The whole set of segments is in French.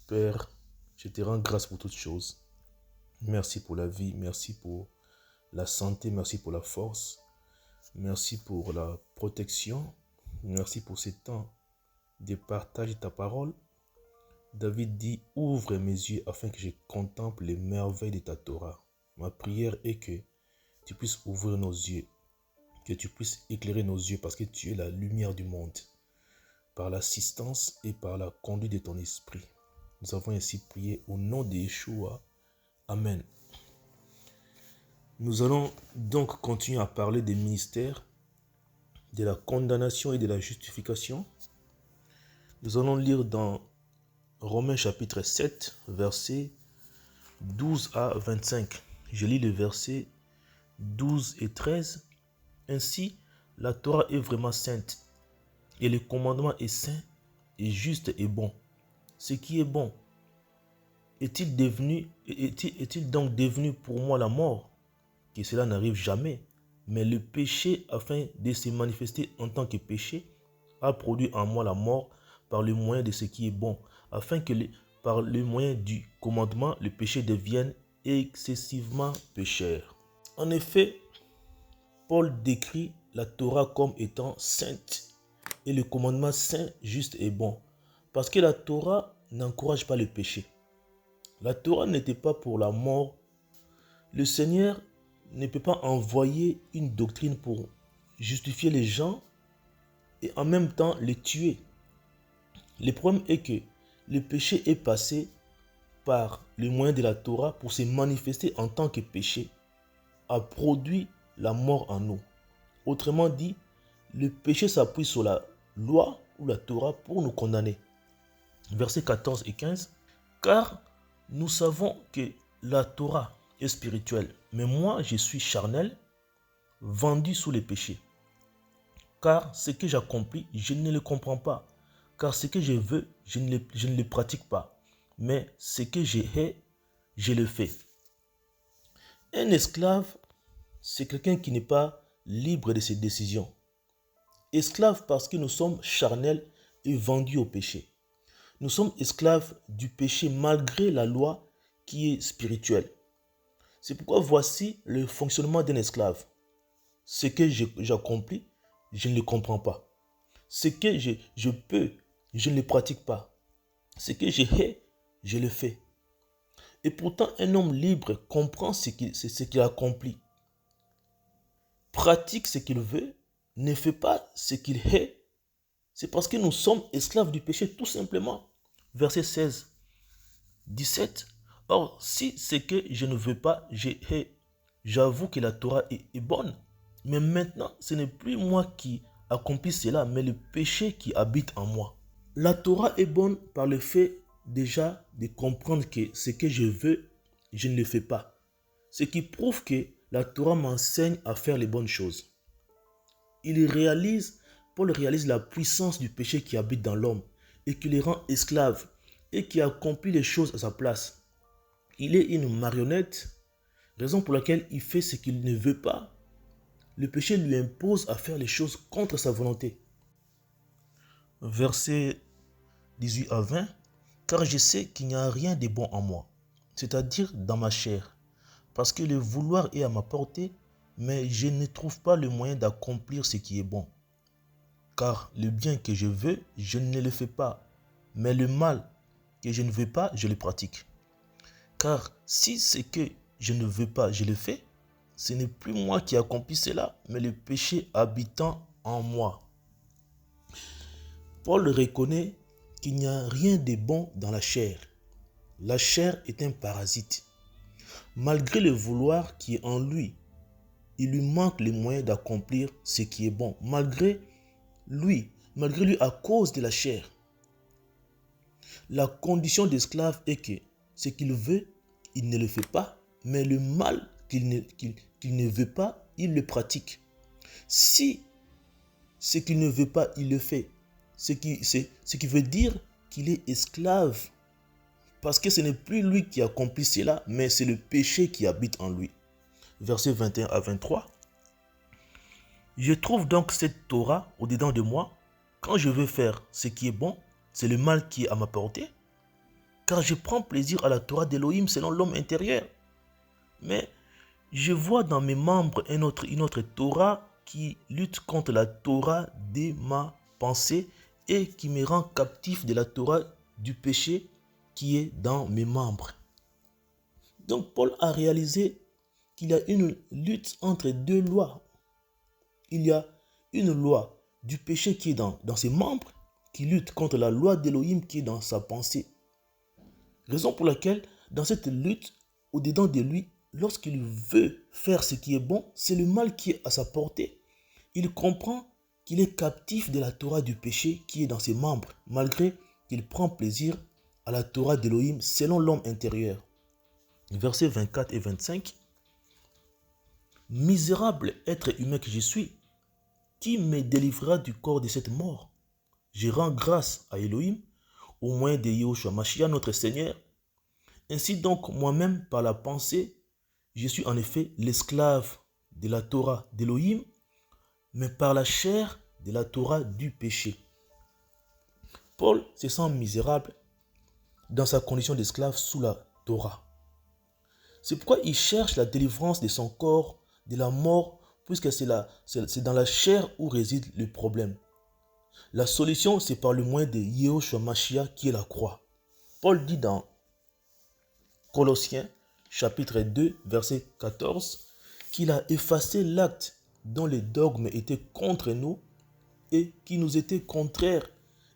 Père, je te rends grâce pour toutes choses. Merci pour la vie, merci pour la santé, merci pour la force, merci pour la protection, merci pour ce temps de partage de ta parole. David dit, ouvre mes yeux afin que je contemple les merveilles de ta Torah. Ma prière est que tu puisses ouvrir nos yeux, que tu puisses éclairer nos yeux parce que tu es la lumière du monde, par l'assistance et par la conduite de ton esprit. Nous avons ainsi prié au nom de Yeshua. Amen. Nous allons donc continuer à parler des ministères, de la condamnation et de la justification. Nous allons lire dans Romains chapitre 7, versets 12 à 25. Je lis les versets 12 et 13. Ainsi, la Torah est vraiment sainte, et le commandement est saint, et juste et bon. Ce qui est bon, est-il donc devenu pour moi la mort? Que cela n'arrive jamais. Mais le péché, afin de se manifester en tant que péché, a produit en moi la mort par le moyen de ce qui est bon, afin que par le moyen du commandement, le péché devienne excessivement pécheur. En effet, Paul décrit la Torah comme étant sainte et le commandement saint, juste et bon, parce que la Torah n'encourage pas le péché. La Torah n'était pas pour la mort. Le Seigneur ne peut pas envoyer une doctrine pour justifier les gens et en même temps les tuer. Le problème est que le péché est passé par le moyen de la Torah pour se manifester en tant que péché, a produit la mort en nous. Autrement dit, le péché s'appuie sur la loi ou la Torah pour nous condamner. Versets 14 et 15. Car nous savons que la Torah est spirituelle, mais moi je suis charnel, vendu sous les péchés. Car ce que j'accomplis, je ne le comprends pas. Car ce que je veux, je ne le pratique pas. Mais ce que je hais, je le fais. Un esclave, c'est quelqu'un qui n'est pas libre de ses décisions. Esclave parce que nous sommes charnels et vendus au péché. Nous sommes esclaves du péché malgré la loi qui est spirituelle. C'est pourquoi voici le fonctionnement d'un esclave. Ce que j'accomplis, je ne le comprends pas. Ce que je peux, je ne le pratique pas. Ce que je hais, je le fais. Et pourtant, un homme libre comprend ce qu'il accomplit. Pratique ce qu'il veut, ne fait pas ce qu'il hait. C'est parce que nous sommes esclaves du péché, tout simplement. Verset 16, 17. Or, si ce que je ne veux pas, je hais, j'avoue que la Torah est bonne. Mais maintenant, ce n'est plus moi qui accomplis cela, mais le péché qui habite en moi. La Torah est bonne par le fait déjà de comprendre que ce que je veux, je ne le fais pas. Ce qui prouve que la Torah m'enseigne à faire les bonnes choses. Paul réalise la puissance du péché qui habite dans l'homme et qui les rend esclaves et qui accomplit les choses à sa place. Il est une marionnette, raison pour laquelle il fait ce qu'il ne veut pas. Le péché lui impose à faire les choses contre sa volonté. Versets 18 à 20. Car je sais qu'il n'y a rien de bon en moi, c'est-à-dire dans ma chair, parce que le vouloir est à ma portée, mais je ne trouve pas le moyen d'accomplir ce qui est bon. Car le bien que je veux, je ne le fais pas, mais le mal que je ne veux pas, je le pratique. Car si ce que je ne veux pas, je le fais, ce n'est plus moi qui accomplis cela, mais le péché habitant en moi. Paul reconnaît qu'il n'y a rien de bon dans la chair. La chair est un parasite. Malgré le vouloir qui est en lui, il lui manque les moyens d'accomplir ce qui est bon. Malgré lui à cause de la chair. La condition d'esclave est que ce qu'il veut, il ne le fait pas, mais le mal qu'il ne veut pas, il le pratique. Si ce qu'il ne veut pas, il le fait, ce qui veut dire qu'il est esclave, parce que ce n'est plus lui qui accomplit cela, mais c'est le péché qui habite en lui. Versets 21 à 23. Je trouve donc cette Torah au-dedans de moi. Quand je veux faire ce qui est bon, c'est le mal qui est à ma portée. car je prends plaisir à la Torah d'Élohim selon l'homme intérieur. Mais je vois dans mes membres une autre Torah qui lutte contre la Torah de ma pensée et qui me rend captif de la Torah du péché qui est dans mes membres. Donc Paul a réalisé qu'il y a une lutte entre deux lois. Il y a une loi du péché qui est dans ses membres, qui lutte contre la loi d'Élohim qui est dans sa pensée. Raison pour laquelle, dans cette lutte, au-dedans de lui, lorsqu'il veut faire ce qui est bon, c'est le mal qui est à sa portée. Il comprend qu'il est captif de la Torah du péché qui est dans ses membres, malgré qu'il prend plaisir à la Torah d'Élohim selon l'homme intérieur. Versets 24 et 25. Misérable être humain que je suis, qui me délivrera du corps de cette mort? Je rends grâce à Elohim au moyen de Yahushua Mashiach notre Seigneur. Ainsi donc, moi-même, par la pensée, je suis en effet l'esclave de la Torah d'Elohim, mais par la chair de la Torah du péché. Paul se sent misérable dans sa condition d'esclave sous la Torah. C'est pourquoi il cherche la délivrance de son corps de la mort, puisque c'est dans la chair où réside le problème. La solution, c'est par le moyen de Yahushua Mashiach qui est la croix. Paul dit dans Colossiens, chapitre 2, verset 14, qu'il a effacé l'acte dont les dogmes étaient contre nous et qui nous était contraire,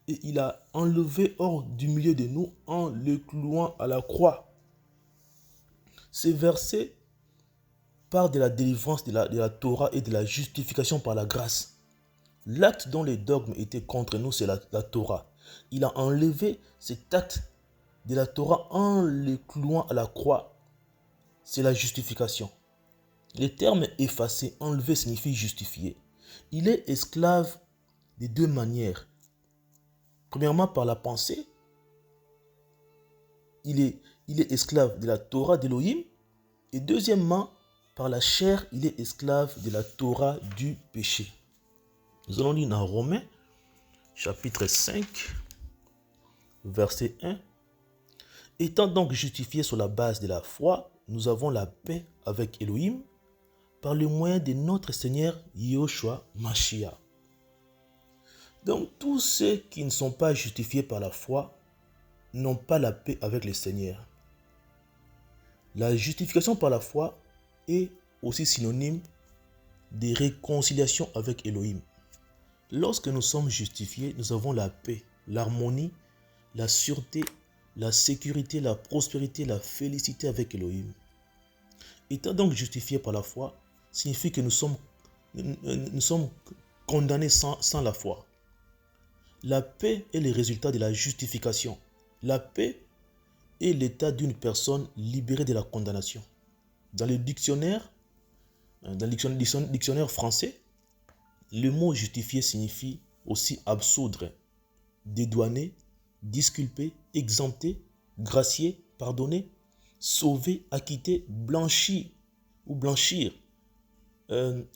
et il a enlevé hors du milieu de nous en le clouant à la croix. Ces versets parlent de la délivrance de la Torah et de la justification par la grâce. L'acte dont les dogmes étaient contre nous, c'est la Torah. Il a enlevé cet acte de la Torah en le clouant à la croix. C'est la justification. Le terme effacer, enlever signifie justifier. Il est esclave de deux manières. Premièrement, par la pensée. Il est esclave de la Torah d'Élohim. Et deuxièmement, par la chair, il est esclave de la Torah du péché. Nous allons lire dans Romains, chapitre 5, verset 1. Étant donc justifiés sur la base de la foi, nous avons la paix avec Elohim par le moyen de notre Seigneur Yahushua Mashiach. Donc tous ceux qui ne sont pas justifiés par la foi n'ont pas la paix avec le Seigneur. La justification par la foi est aussi synonyme de réconciliation avec Elohim. Lorsque nous sommes justifiés, nous avons la paix, l'harmonie, la sûreté, la sécurité, la prospérité, la félicité avec Elohim. Étant donc justifiés par la foi, signifie que nous sommes condamnés sans la foi. La paix est le résultat de la justification. La paix est l'état d'une personne libérée de la condamnation. Dans le dictionnaire français, le mot justifié signifie aussi absoudre, dédouaner, disculper, exempter, gracier, pardonner, sauver, acquitter, blanchir ou blanchir,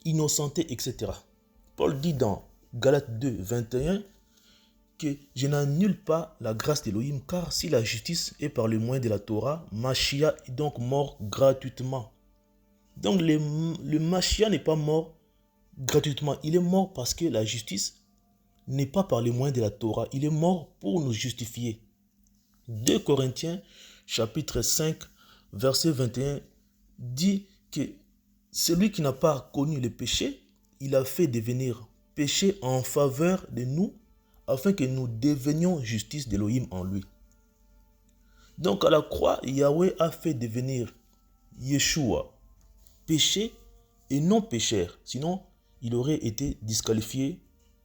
innocenter, etc. Paul dit dans Galates 2, 21 que je n'annule pas la grâce d'Élohim, car si la justice est par le moyen de la Torah, Mashiach est donc mort gratuitement. Donc le Mashiach n'est pas mort gratuitement, il est mort parce que la justice n'est pas par le moyen de la Torah, il est mort pour nous justifier. 2 Corinthiens chapitre 5 verset 21 dit que celui qui n'a pas connu le péché, il a fait devenir péché en faveur de nous, afin que nous devenions justice d'Élohim en lui. Donc à la croix, Yahweh a fait devenir Yeshua péché et non pécheur. Sinon, il aurait été disqualifié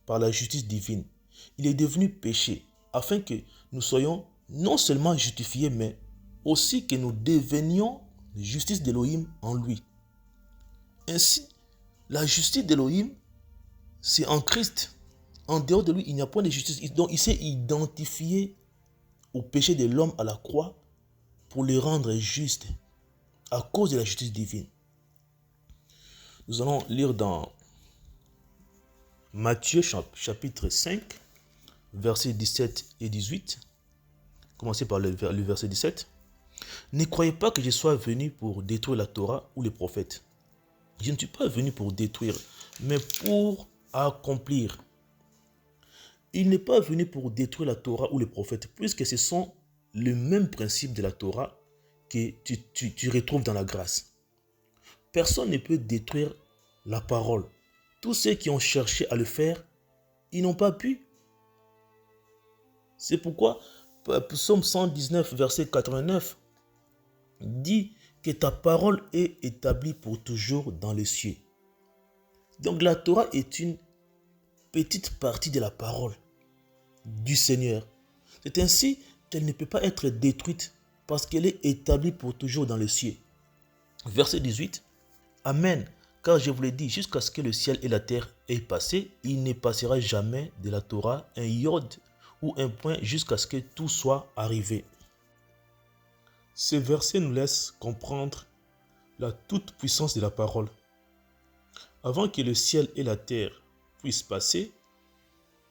par la justice divine. Il est devenu péché afin que nous soyons non seulement justifiés, mais aussi que nous devenions justice d'Élohim en lui. Ainsi, la justice d'Élohim, c'est en Christ. En dehors de lui, il n'y a point de justice. Donc, il s'est identifié au péché de l'homme à la croix pour le rendre juste à cause de la justice divine. Nous allons lire dans Matthieu chapitre 5, versets 17 et 18. commencer par le verset 17. Ne croyez pas que je sois venu pour détruire la Torah ou les prophètes. Je ne suis pas venu pour détruire, mais pour accomplir. Il n'est pas venu pour détruire la Torah ou les prophètes, puisque ce sont les mêmes principes de la Torah que tu retrouves dans la grâce. Personne ne peut détruire la parole. Tous ceux qui ont cherché à le faire, ils n'ont pas pu. C'est pourquoi Psaume 119, verset 89, dit que ta parole est établie pour toujours dans les cieux. Donc la Torah est une petite partie de la parole du Seigneur. C'est ainsi qu'elle ne peut pas être détruite parce qu'elle est établie pour toujours dans les cieux. Verset 18. Amen. Car je vous l'ai dit, jusqu'à ce que le ciel et la terre aient passé, il ne passera jamais de la Torah un iode ou un point jusqu'à ce que tout soit arrivé. Ces versets nous laissent comprendre la toute-puissance de la parole. Avant que le ciel et la terre puissent passer,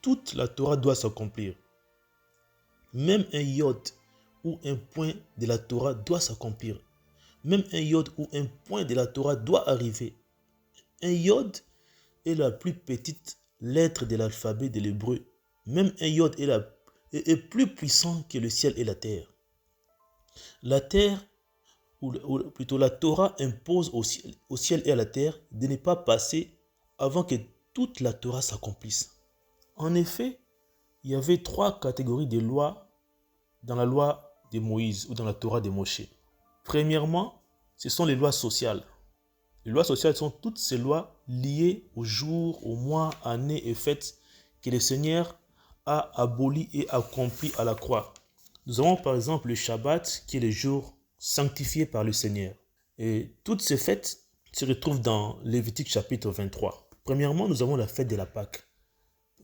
toute la Torah doit s'accomplir. Même un iode ou un point de la Torah doit s'accomplir. Même un iode ou un point de la Torah doit arriver. Un iode est la plus petite lettre de l'alphabet de l'hébreu. Même un iode est plus puissant que le ciel et la terre. La terre, ou plutôt la Torah impose au ciel et à la terre de ne pas passer avant que toute la Torah s'accomplisse. En effet, il y avait 3 catégories de lois dans la loi de Moïse ou dans la Torah de Moshe. Premièrement, ce sont les lois sociales. Les lois sociales sont toutes ces lois liées aux jours, aux mois, années et fêtes que le Seigneur a abolies et accomplies à la croix. Nous avons par exemple le Shabbat qui est le jour sanctifié par le Seigneur. Et toutes ces fêtes se retrouvent dans Lévitique chapitre 23. Premièrement, nous avons la fête de la Pâque.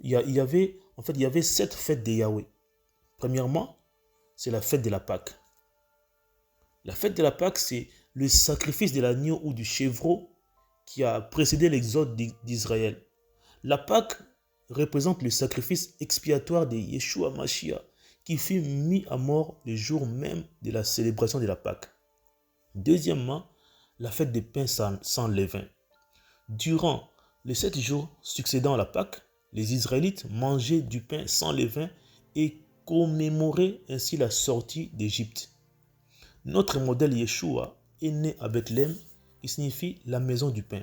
Il y avait 7 fêtes de Yahweh. Premièrement, c'est la fête de la Pâque. La fête de la Pâque, c'est le sacrifice de l'agneau ou du chevreau qui a précédé l'exode d'Israël. La Pâque représente le sacrifice expiatoire de Yeshua Mashiach qui fut mis à mort le jour même de la célébration de la Pâque. Deuxièmement, la fête des pains sans levain. Durant les 7 jours succédant à la Pâque, les Israélites mangeaient du pain sans levain et commémoraient ainsi la sortie d'Égypte. Notre modèle Yeshua est né à Bethléem, qui signifie la maison du pain.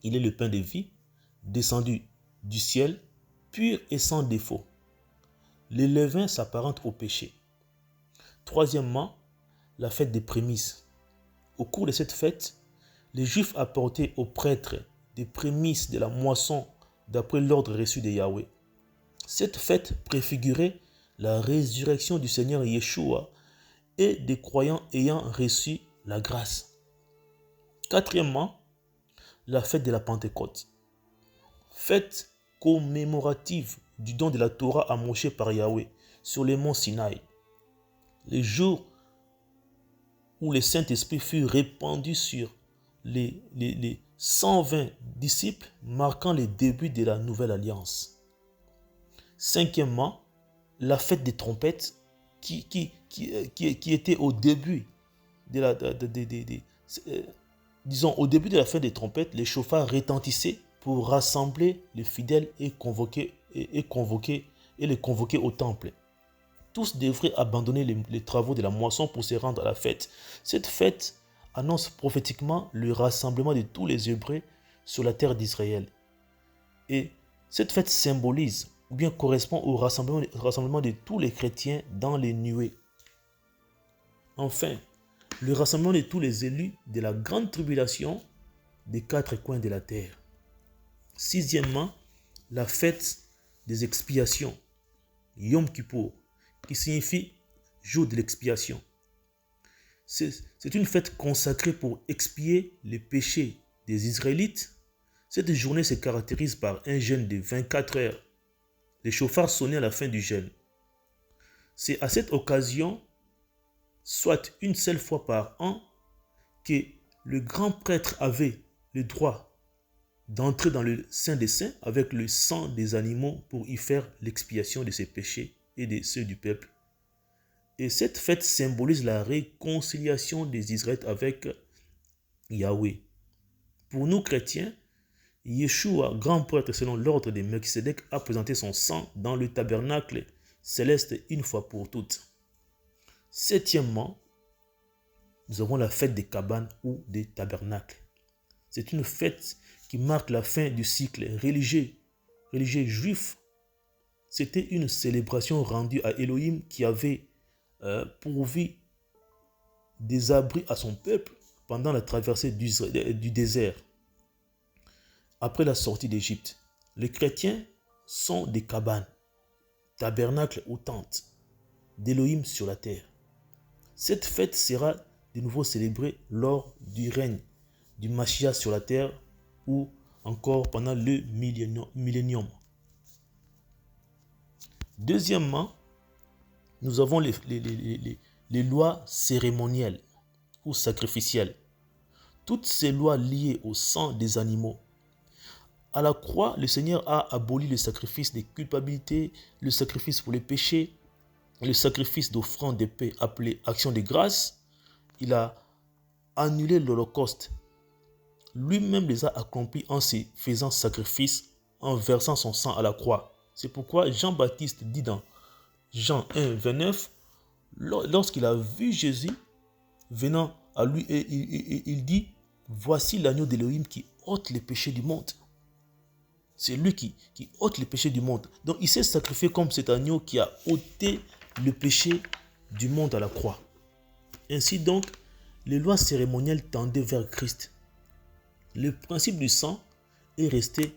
Il est le pain de vie, descendu du ciel, pur et sans défaut. Le levain s'apparente au péché. Troisièmement, la fête des prémices. Au cours de cette fête, les Juifs apportaient aux prêtres des prémices de la moisson d'après l'ordre reçu de Yahweh. Cette fête préfigurait la résurrection du Seigneur Yeshua et des croyants ayant reçu la grâce. Quatrièmement, la fête de la Pentecôte. Fête commémorative du don de la Torah à Moshe par Yahweh sur les monts Sinaï. Les jours où le Saint-Esprit fut répandu sur les 120 disciples, marquant les débuts de la nouvelle alliance. Cinquièmement, la fête des trompettes qui était au début au début de la fête des trompettes, les chauffards retentissaient pour rassembler les fidèles et les convoquer au temple. Tous devraient abandonner les travaux de la moisson pour se rendre à la fête. Cette fête annonce prophétiquement le rassemblement de tous les Hébreux sur la terre d'Israël. Et cette fête symbolise ou bien correspond au rassemblement de tous les chrétiens dans les nuées. Enfin, le rassemblement de tous les élus de la grande tribulation des 4 coins de la terre. Sixièmement, la fête des expiations, Yom Kippour, qui signifie jour de l'expiation. C'est une fête consacrée pour expier les péchés des Israélites. Cette journée se caractérise par un jeûne de 24 heures. Les chauffards sonnaient à la fin du jeûne. C'est à cette occasion, soit une seule fois par an, que le grand prêtre avait le droit d'entrer dans le Saint des Saints avec le sang des animaux pour y faire l'expiation de ses péchés et de ceux du peuple. Et cette fête symbolise la réconciliation des Israélites avec Yahweh. Pour nous chrétiens, Yeshua, grand prêtre selon l'ordre de Melchisédek, a présenté son sang dans le tabernacle céleste une fois pour toutes. Septièmement, nous avons la fête des cabanes ou des tabernacles. C'est une fête qui marque la fin du cycle religieux juif. C'était une célébration rendue à Elohim qui avait pourvu des abris à son peuple pendant la traversée du désert. Après la sortie d'Égypte, les chrétiens sont des cabanes, tabernacles ou tentes d'Elohim sur la terre. Cette fête sera de nouveau célébrée lors du règne du Mashiach sur la terre ou encore pendant le millénium. Deuxièmement, nous avons les lois cérémonielles ou sacrificielles. Toutes ces lois liées au sang des animaux. À la croix, le Seigneur a aboli le sacrifice des culpabilités, le sacrifice pour les péchés, le sacrifice d'offrande de paix appelé action de grâce. Il a annulé l'Holocauste. Lui-même les a accomplis en se faisant sacrifice, en versant son sang à la croix. C'est pourquoi Jean-Baptiste dit dans Jean 1, 29, lorsqu'il a vu Jésus venant à lui, il dit, voici l'agneau d'Élohim qui ôte les péchés du monde. C'est lui qui ôte les péchés du monde. Donc il s'est sacrifié comme cet agneau qui a ôté le péché du monde à la croix. Ainsi donc, les lois cérémonielles tendaient vers Christ. Le principe du sang est resté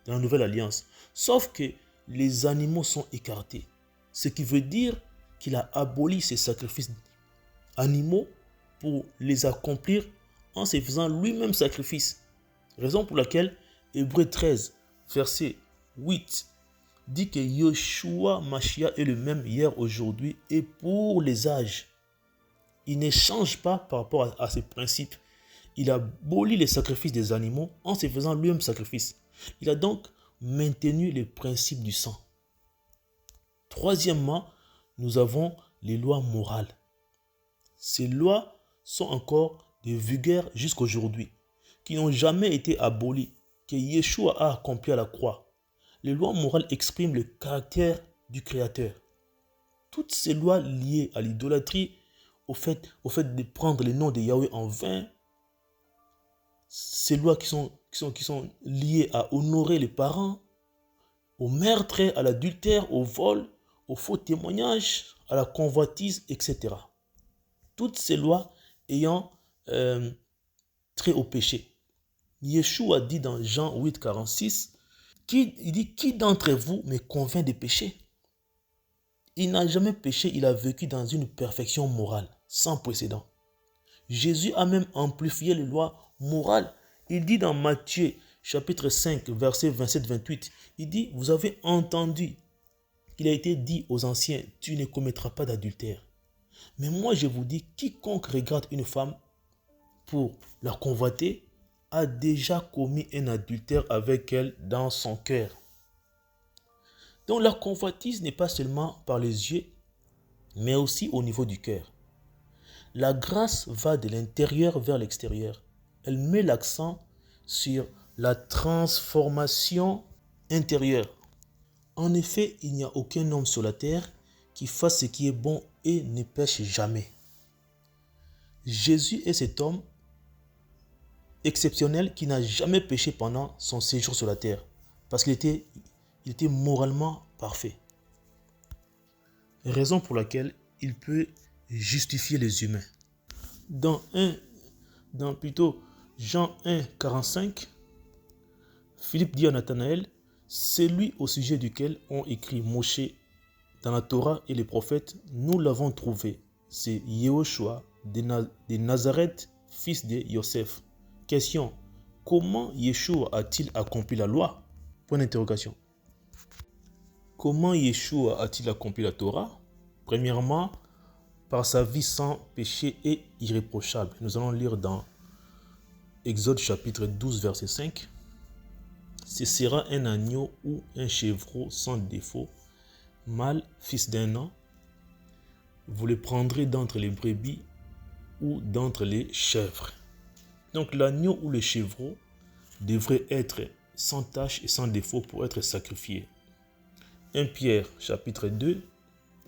dans la nouvelle alliance. Sauf que les animaux sont écartés. Ce qui veut dire qu'il a aboli ces sacrifices animaux pour les accomplir en se faisant lui-même sacrifice. Raison pour laquelle Hébreux 13, verset 8, dit que Yeshua Mashiach est le même hier, aujourd'hui et pour les âges. Il ne change pas par rapport à ces principes. Il a aboli les sacrifices des animaux en se faisant lui-même sacrifice. Il a donc maintenu les principes du sang. Troisièmement, nous avons les lois morales. Ces lois sont encore de vigueur jusqu'aujourd'hui, qui n'ont jamais été abolies, que Yeshua a accompli à la croix. Les lois morales expriment le caractère du Créateur. Toutes ces lois liées à l'idolâtrie, au fait de prendre le nom de Yahweh en vain, ces lois qui sont liées à honorer les parents, au meurtre, à l'adultère, au vol, au faux témoignage, à la convoitise, etc. Toutes ces lois ayant trait au péché. Yeshua dit dans Jean 8, 46, il dit, qui d'entre vous me convainc de péché? Il n'a jamais péché, il a vécu dans une perfection morale, sans précédent. Jésus a même amplifié les lois morales. Il dit dans Matthieu, chapitre 5, verset 27-28, il dit, vous avez entendu qu'il a été dit aux anciens, tu ne commettras pas d'adultère. Mais moi je vous dis, quiconque regarde une femme pour la convoiter, a déjà commis un adultère avec elle dans son cœur. Donc la convoitise n'est pas seulement par les yeux, mais aussi au niveau du cœur. La grâce va de l'intérieur vers l'extérieur. Elle met l'accent sur la transformation intérieure. En effet, il n'y a aucun homme sur la terre qui fasse ce qui est bon et ne pêche jamais. Jésus est cet homme exceptionnel qui n'a jamais péché pendant son séjour sur la terre parce qu'il était moralement parfait. Raison pour laquelle il peut justifier les humains. Dans Jean 1, 45, Philippe dit à Nathanaël, c'est lui au sujet duquel ont écrit Moshe dans la Torah et les prophètes, nous l'avons trouvé. C'est Yehoshua de Nazareth, fils de Yosef. Question, comment Yeshua a-t-il accompli la loi? Point d'interrogation. Comment Yeshua a-t-il accompli la Torah? Premièrement, par sa vie sans péché et irréprochable. Nous allons lire dans Exode chapitre 12, verset 5. Ce sera un agneau ou un chevreau sans défaut, mâle, fils d'un an, vous les prendrez d'entre les brebis ou d'entre les chèvres. Donc l'agneau ou le chevreau devrait être sans tache et sans défaut pour être sacrifié. 1 Pierre chapitre 2,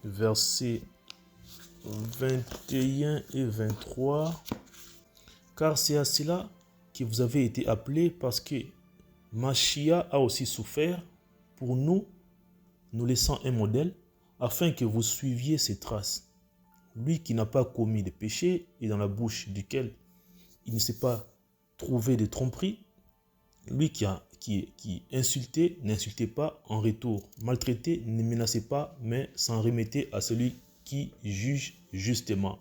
versets 21 et 23. Car c'est à cela que vous avez été appelés, parce que Machia a aussi souffert pour nous, nous laissant un modèle, afin que vous suiviez ses traces. Lui qui n'a pas commis de péché et dans la bouche duquel il ne s'est pas trouvé de tromperie, lui qui insultait, n'insultez pas en retour, maltraité, ne menacez pas, mais s'en remettez à celui qui juge justement.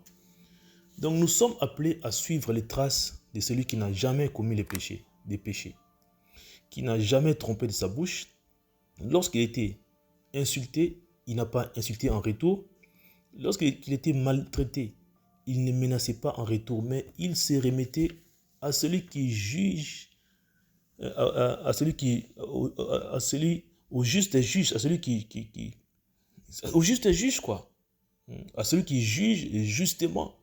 Donc nous sommes appelés à suivre les traces de celui qui n'a jamais commis des péchés, qui n'a jamais trompé de sa bouche. Lorsqu'il était insulté, il n'a pas insulté en retour. Lorsqu'il était maltraité, il ne menaçait pas en retour, mais il se remettait à celui qui juge, au juste juge, au juste juge, quoi, à celui qui juge justement.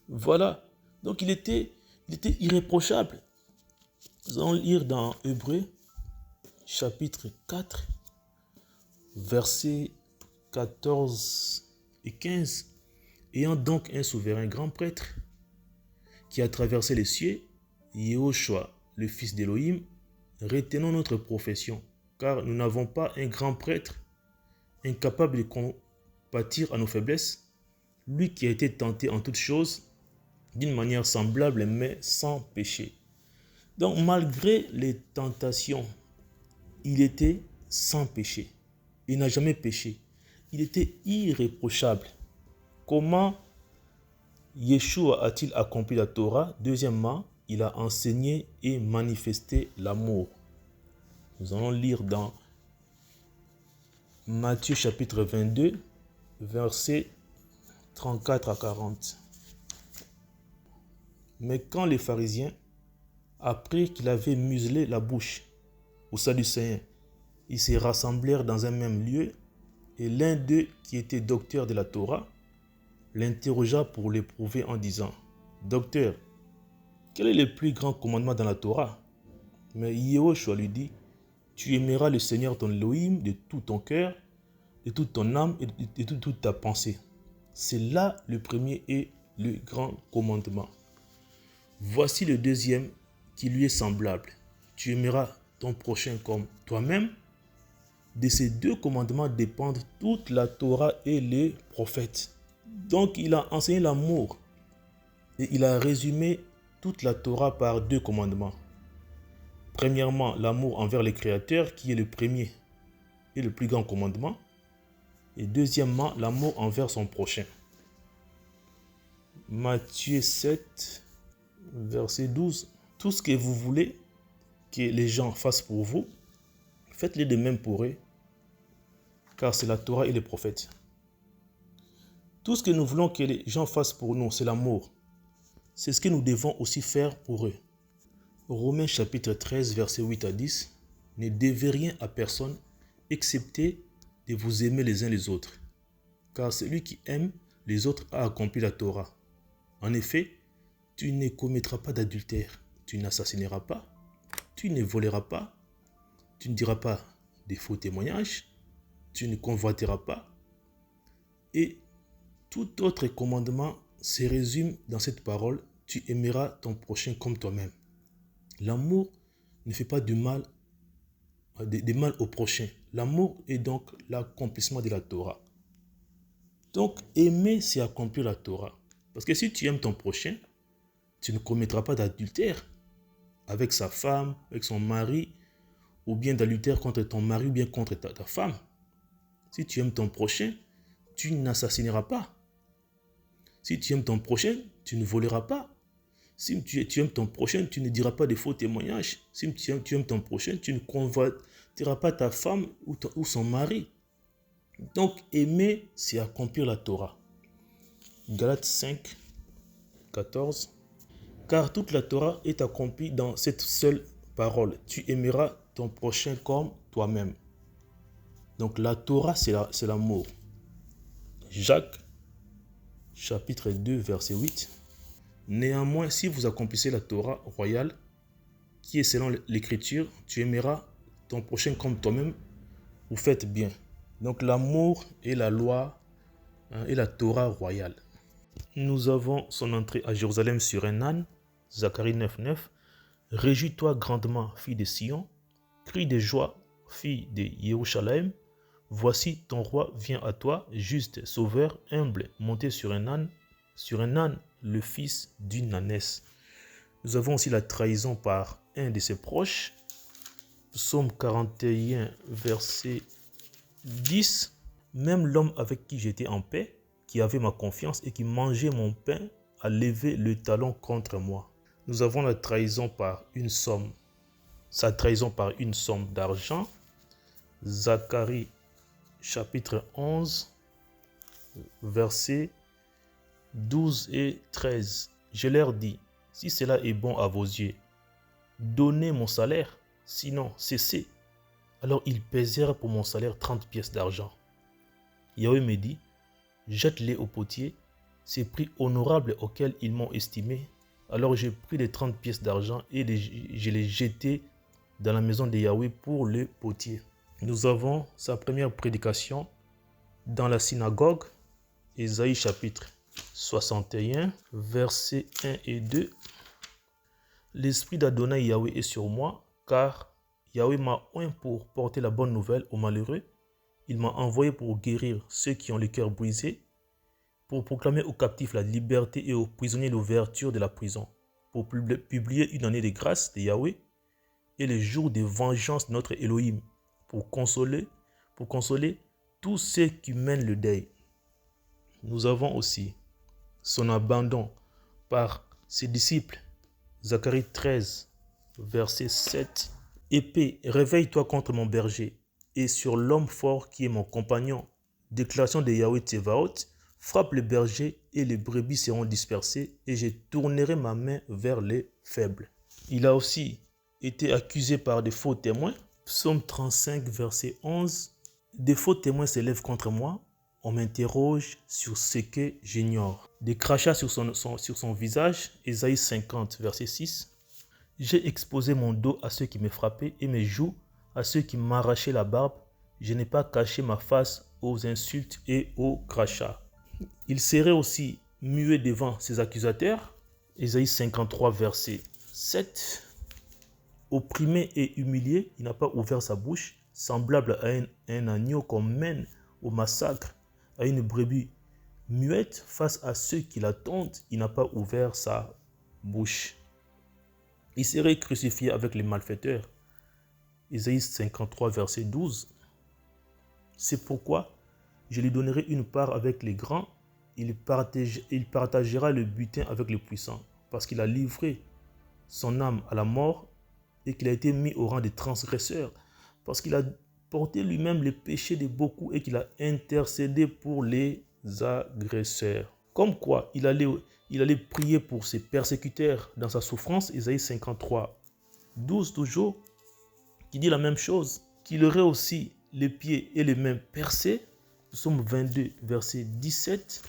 Voilà, donc il était irréprochable. Nous allons lire dans Hébreux chapitre 4, versets 14 et 15. Ayant donc un souverain grand prêtre qui a traversé les cieux, Yehoshua, le fils d'Élohim, retenons notre profession, car nous n'avons pas un grand prêtre incapable de compatir à nos faiblesses, lui qui a été tenté en toutes choses, d'une manière semblable mais sans péché. Donc malgré les tentations, il était sans péché. Il n'a jamais péché. Il était irréprochable. Comment Yeshua a-t-il accompli la Torah? Deuxièmement, il a enseigné et manifesté l'amour. Nous allons lire dans Matthieu chapitre 22, versets 34 à 40. Mais quand les pharisiens apprirent qu'il avait muselé la bouche aux Sadducéens, ils se rassemblèrent dans un même lieu, et l'un d'eux, qui était docteur de la Torah, l'interrogea pour l'éprouver en disant: Docteur, quel est le plus grand commandement dans la Torah? Mais Yehoshua lui dit: Tu aimeras le Seigneur ton Elohim de tout ton cœur, de toute ton âme et de toute ta pensée. C'est là le premier et le grand commandement. Voici le deuxième qui lui est semblable. Tu aimeras ton prochain comme toi-même. De ces deux commandements dépendent toute la Torah et les prophètes. Donc il a enseigné l'amour et il a résumé toute la Torah par deux commandements. Premièrement, l'amour envers les créateurs qui est le premier et le plus grand commandement. Et deuxièmement, l'amour envers son prochain. Matthieu 7, verset 12. Tout ce que vous voulez que les gens fassent pour vous, faites-le de même pour eux, car c'est la Torah et les prophètes. Tout ce que nous voulons que les gens fassent pour nous, c'est l'amour. C'est ce que nous devons aussi faire pour eux. Romains chapitre 13, verset 8 à 10. Ne devez rien à personne, excepté de vous aimer les uns les autres. Car celui qui aime les autres a accompli la Torah. En effet, tu ne commettras pas d'adultère, tu n'assassineras pas, tu ne voleras pas, tu ne diras pas de faux témoignages, tu ne convoiteras pas. Et tout autre commandement se résume dans cette parole: tu aimeras ton prochain comme toi-même. L'amour ne fait pas de mal au prochain. L'amour est donc l'accomplissement de la Torah. Donc aimer, c'est accomplir la Torah. Parce que si tu aimes ton prochain, tu ne commettras pas d'adultère avec sa femme, avec son mari, ou bien d'adultère contre ton mari ou bien contre ta femme. Si tu aimes ton prochain, tu n'assassineras pas. Si tu aimes ton prochain, tu ne voleras pas. Si tu aimes ton prochain, tu ne diras pas de faux témoignages. Si tu aimes ton prochain, tu ne convoiteras pas ta femme ou son mari. Donc aimer, c'est accomplir la Torah. Galates 5, 14. Car toute la Torah est accomplie dans cette seule parole: tu aimeras ton prochain comme toi-même. Donc la Torah, c'est l'amour. Jacques, chapitre 2, verset 8. Néanmoins, si vous accomplissez la Torah royale, qui est selon l'écriture, tu aimeras ton prochain comme toi-même, vous faites bien. Donc l'amour est la loi et la Torah royale. Nous avons son entrée à Jérusalem sur un âne, Zacharie 9, 9. Réjouis-toi grandement, fille de Sion, crie de joie, fille de Jérusalem. Voici ton roi vient à toi, juste, sauveur, humble, monté sur un âne, le fils d'une ânesse. Nous avons aussi la trahison par un de ses proches. Psaume 41, verset 10. Même l'homme avec qui j'étais en paix, qui avait ma confiance et qui mangeait mon pain, a levé le talon contre moi. Nous avons la trahison par une somme. Sa trahison par une somme d'argent. Zacharie chapitre 11, versets 12 et 13. Je leur dis, si cela est bon à vos yeux, donnez mon salaire, sinon cessez. Alors ils pesèrent pour mon salaire 30 pièces d'argent. Yahweh me dit, jette-les au potier, c'est prix honorable auquel ils m'ont estimé. Alors j'ai pris les 30 pièces d'argent et je les jetai dans la maison de Yahweh pour le potier. Nous avons sa première prédication dans la synagogue, Ésaïe chapitre 61, versets 1 et 2. L'esprit d'Adonai Yahweh est sur moi, car Yahweh m'a oint pour porter la bonne nouvelle aux malheureux. Il m'a envoyé pour guérir ceux qui ont le cœur brisé, pour proclamer aux captifs la liberté et aux prisonniers l'ouverture de la prison, pour publier une année de grâce de Yahweh et les jours de vengeance de notre Elohim, pour consoler tous ceux qui mènent le deuil. Nous avons aussi son abandon par ses disciples. Zacharie 13, verset 7. Épée, réveille-toi contre mon berger et sur l'homme fort qui est mon compagnon. Déclaration de Yahweh Tsevaot, frappe le berger et les brebis seront dispersées et je tournerai ma main vers les faibles. Il a aussi été accusé par des faux témoins. Psaume 35, verset 11. Des faux témoins s'élèvent contre moi. On m'interroge sur ce que j'ignore. Des crachats sur son visage. Ésaïe 50, verset 6. J'ai exposé mon dos à ceux qui me frappaient et mes joues à ceux qui m'arrachaient la barbe. Je n'ai pas caché ma face aux insultes et aux crachats. Il serait aussi muet devant ses accusateurs. Ésaïe 53, verset 7. Opprimé et humilié, il n'a pas ouvert sa bouche, semblable à un agneau qu'on mène au massacre, à une brebis muette face à ceux qui l'attendent, il n'a pas ouvert sa bouche. Il serait crucifié avec les malfaiteurs. Ésaïe 53, verset 12. C'est pourquoi je lui donnerai une part avec les grands, il partagera le butin avec les puissants, parce qu'il a livré son âme à la mort et qu'il a été mis au rang des transgresseurs, parce qu'il a porté lui-même les péchés de beaucoup et qu'il a intercédé pour les agresseurs. Comme quoi, il allait prier pour ses persécuteurs dans sa souffrance, Ésaïe 53, 12 toujours, qui dit la même chose, qu'il aurait aussi les pieds et les mains percés, Psaume 22, verset 17,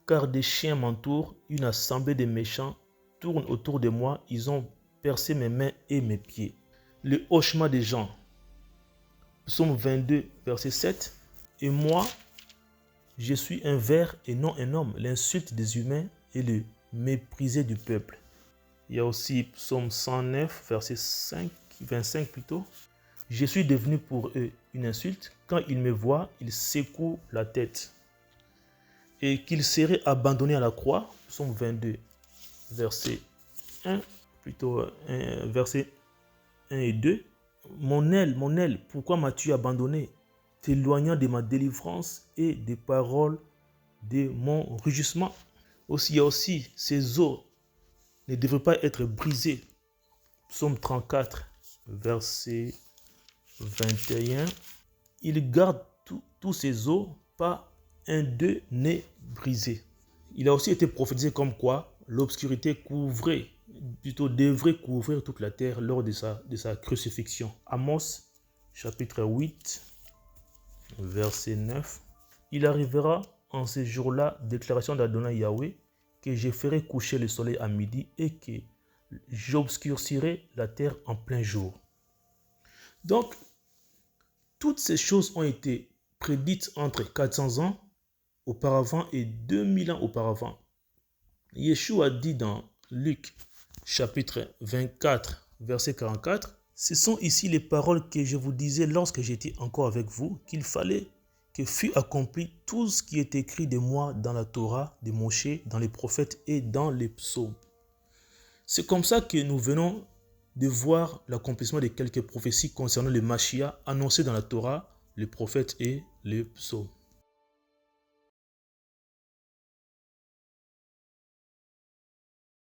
car des chiens m'entourent, une assemblée de méchants tourne autour de moi, ils ont percé mes mains et mes pieds. Le hochement des gens, Psaume 22, verset 7, et moi, je suis un ver et non un homme, l'insulte des humains et le méprisé du peuple. Il y a aussi Psaume 109, verset 25 plutôt. Je suis devenu pour eux une insulte. Quand ils me voient, ils secouent la tête. Et qu'ils seraient abandonnés à la croix, Psaume 22, verset 1, verset 1 et 2. Mon aile, pourquoi m'as-tu abandonné, t'éloignant de ma délivrance et des paroles de mon rugissement? Il y a aussi ces os ne devraient pas être brisés. Psaume 34, verset 21. Il garde tous ces os, pas un d'eux n'est brisé. Il a aussi été prophétisé comme quoi l'obscurité devrait couvrir toute la terre lors de sa crucifixion. Amos, chapitre 8, verset 9. Il arrivera en ces jours-là, déclaration d'Adonai Yahweh, que je ferai coucher le soleil à midi et que j'obscurcirai la terre en plein jour. Donc, toutes ces choses ont été prédites entre 400 ans auparavant et 2000 ans auparavant. Yeshua dit dans Luc chapitre 24, verset 44, « Ce sont ici les paroles que je vous disais lorsque j'étais encore avec vous, qu'il fallait que fût accompli tout ce qui est écrit de moi dans la Torah, de Moshe, dans les prophètes et dans les psaumes. » C'est comme ça que nous venons de voir l'accomplissement de quelques prophéties concernant le Mashiach annoncées dans la Torah, les prophètes et les psaumes.